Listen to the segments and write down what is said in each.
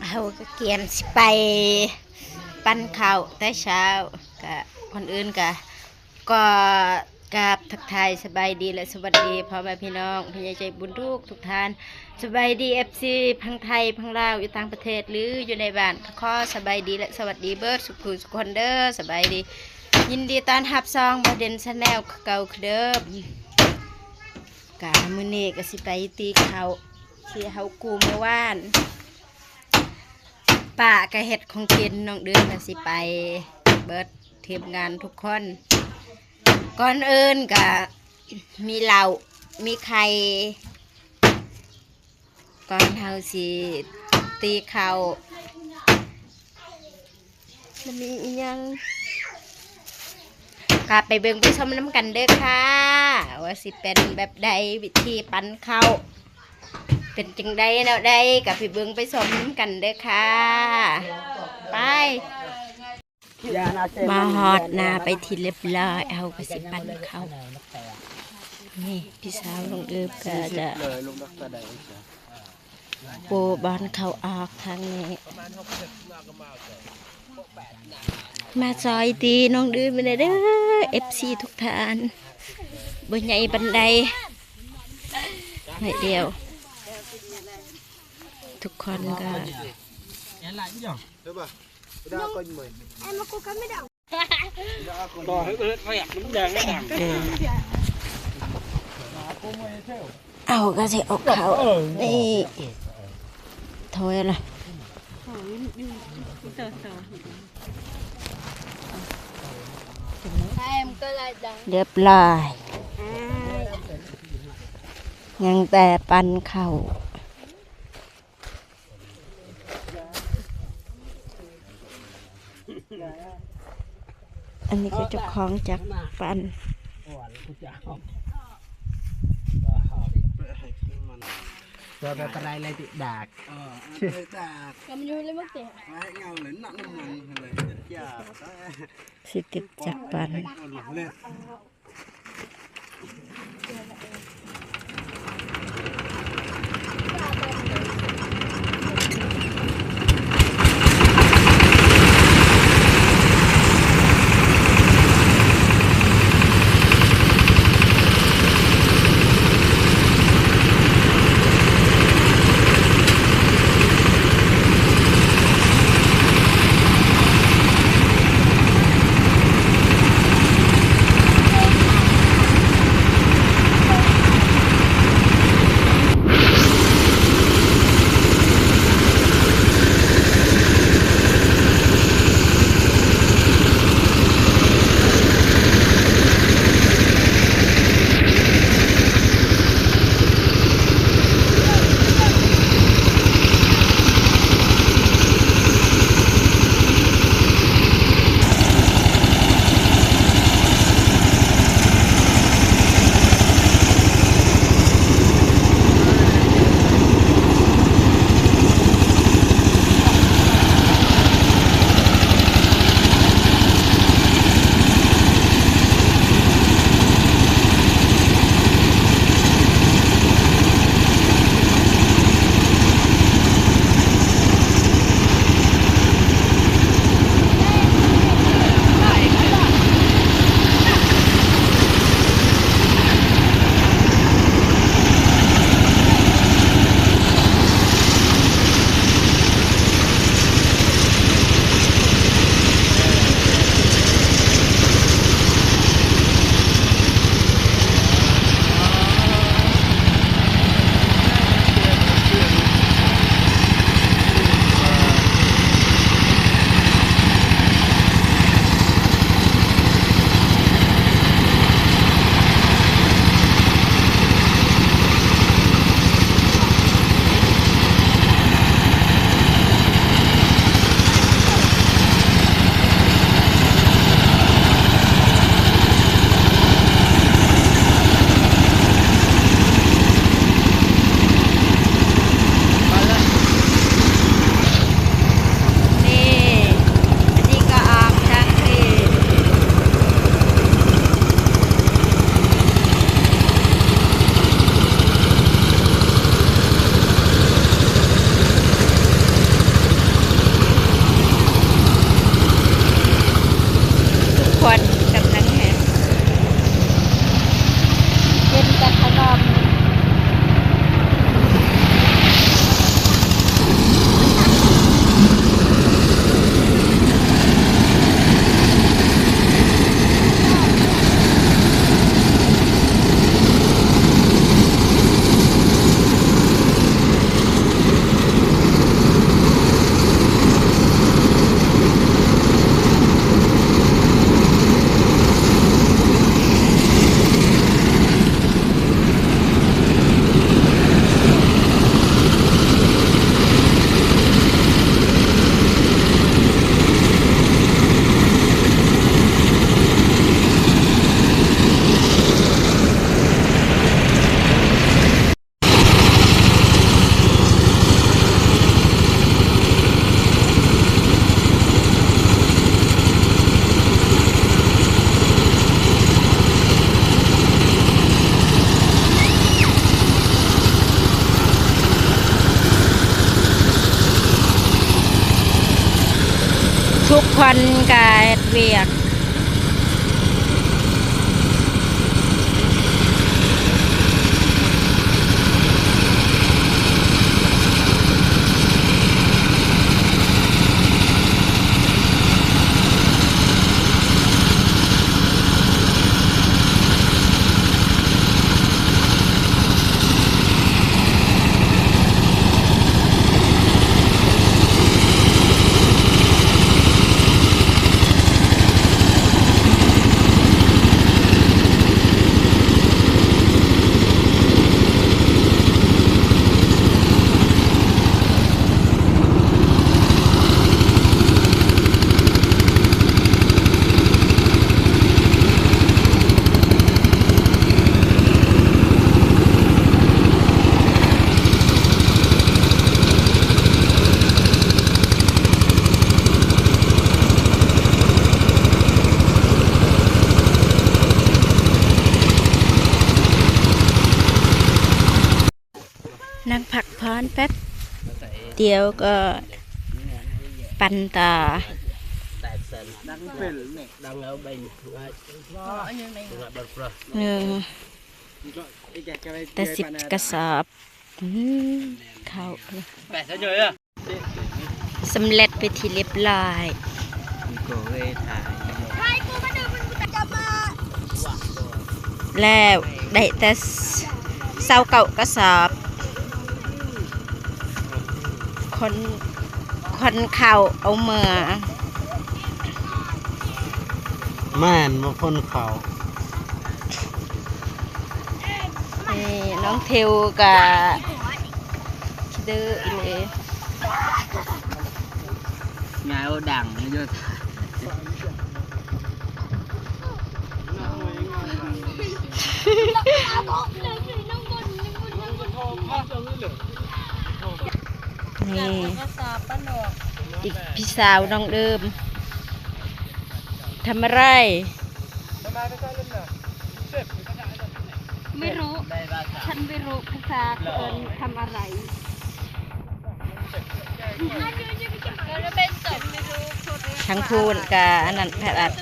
เขาก็เกียมสิไปปั้นข้าวแต่เช้ากับคนอื่นก็กับทักทายสบายดีและสวัสดีพ่อแม่พี่น้องพี่ใหญ่ใจบุญทุกท่านสบายดีFCพังไทยพังลาวอยู่ต่างประเทศหรืออยู่ในบ้านขอสบายดีและสวัสดีเบิร์ดสุขุสุขคนเด้อสบายดียินดีต้อนรับซองบเดนชาแนลเก่าเดิมกามื้อนี้ก็สิไปตีเขาที่เฮากูเมื่อวานป้ากะเฮ็ดของกินน้องเดือนก็สิไปเบิดทีมงานทุกคนก่อนอื่นก็มีเหล้ามีไข่ก่อนเฮาสิตีเขามันมีอีหยังกลับไปเบิ่งไปชมน้ำกันเด้อค่ะว่าสิเป็นแบบใดวิธีปั้นข้าวเป็นจังใดแนวใดกับไปเบิ่งไปชมน้ำกันเด้อค่ะไปมาฮอดนาไปทีเรียบร้อยเอาก็สิปั้นข้าวนี่พี่สาวลงเอิบก็จะโปบานข้าวออกทางนี้มาซอยตีน้องดื้อไปเลยเด้อ FC ทุกท่านบนใหญ่บันไดไม่เดียวทุกคนก็เอาก็จะออกเขานี่โถยอะไรเรียบร้อยยังแต่ปันเข่าอันนี้ก็เจ้าของจากปันเราจะอะไรอะไรติดดากกำยูเลยมั้งเตะเงาหรือหนักน้ำมันอะไรอย่าสิติดจากปัน ทุกคนกายเวียกนั่งพักพรแป๊บเดียวก็ปั่นต่อ đang phèn này đang ở bênหนึ่งแต่10 กระสอบเขาสำเร็จไปที่เรียบร้อย cổ ghê thải แล้วได้แต่29 กระสอบ คนเข่าเอาเมื่อ man mà con khẩu นี่น้องเทวกับคิดดื้ออีเลย ngài ô đằng vôนี่อีกพี่สาวน้องเดิมทำอะไร ไม่รู้ ฉันไม่รู้ภาษาคนทำอะไรทั้งพูดกับอันนั้นแพทย์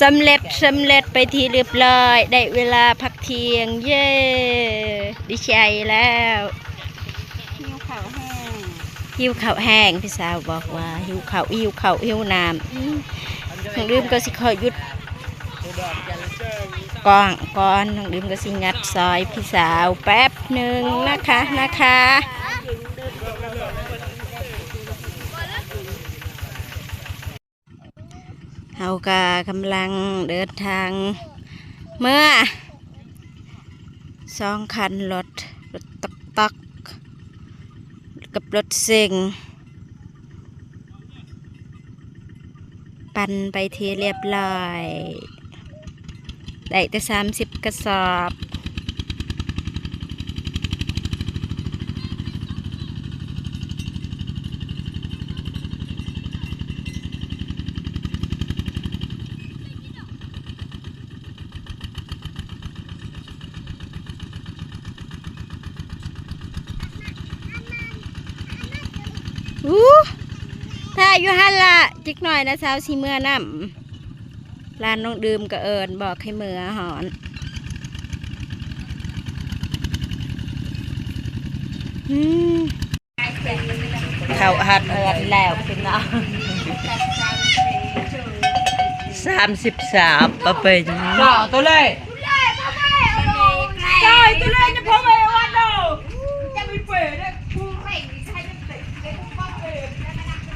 สำเร็จไปทีเรียบร้อยได้เวลาพักเที่ยงเย้ดีใจแล้วหิวข้าวแห้งพี่สาวบอกว่าหิวข้าวหิวน้ำน้องดื่มก็สิคอยหยุดก่อนน้องดื่มก็สิงัดซอยพี่สาวแป๊บหนึ่งนะคะเฮากากำลังเดินทางเมื่อ2 คันรถตักกับรถเซ็งปั่นไปทีเรียบร้อยได้แต่30 กระสอบถ้าอยู่ฮันละจิกหน่อยนะสาวสีเมื่อน้ำร้านน้องดื่มก็เอิญบอกให้เมื่อหอนเขาหัดแล้วเป็นเนาะ33ประเป็นตัวเลยตัวเลยจะพงไปวันเดียวจะมีเปิดเลย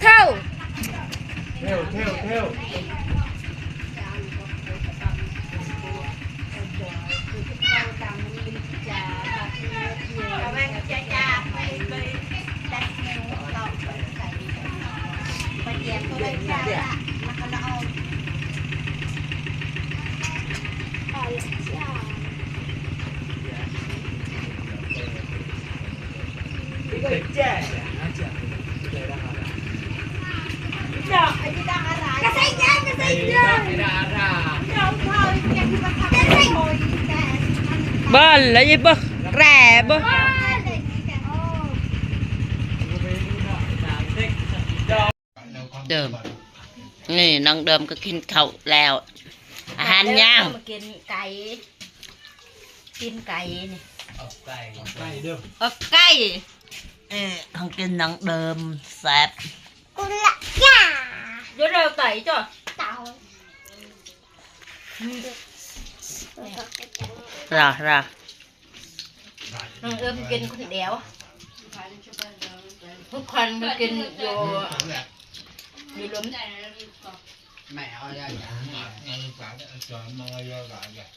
เท่าบ้านอะไรบ้างแร่บ้าง เดิมนี่น้องเดิมก็กินข้าวแล้ว อาหารย่าง มากินไก่กินไก่นี่ เอาไก่เด้อ เอาไก่ ของกินน้องเดิมแซ่บ กูละจ้าเดี๋ยวเราไก่จ้ะ รอ น้องเอิมกินคนเดียวทุกคนมากินอยู่ล้ม แม่เอาอย่างนี้งานสาวจอมายอหลายอย่าง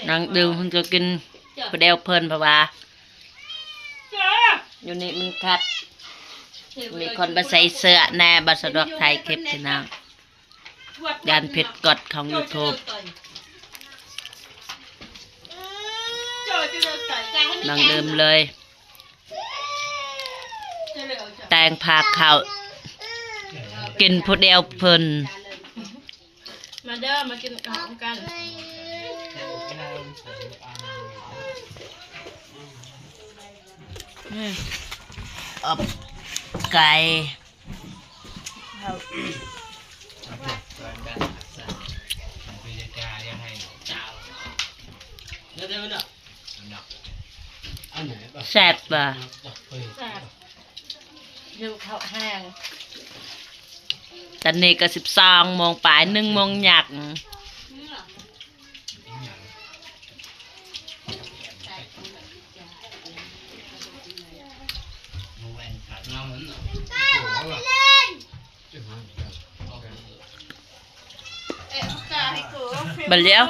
น้องเดิมมันก็กินผู้เดียวเพลินเพราะว่าอยู่นี่มันคัด มีคนมาใส่เสื้อแน่บัสะดวกไทยคลิปที่นั่งยานผิดกฎของ YouTube น้องเดิมเลย แต่งพาเขากินผู้เดียวเพลิน มาเด้อมากินของกัน อบไก่ แซ่บป่ะ อยู่เขาห้าง ตอนนี้ก็12 โมงปลาย1 โมงหยักบัดเลี้ยว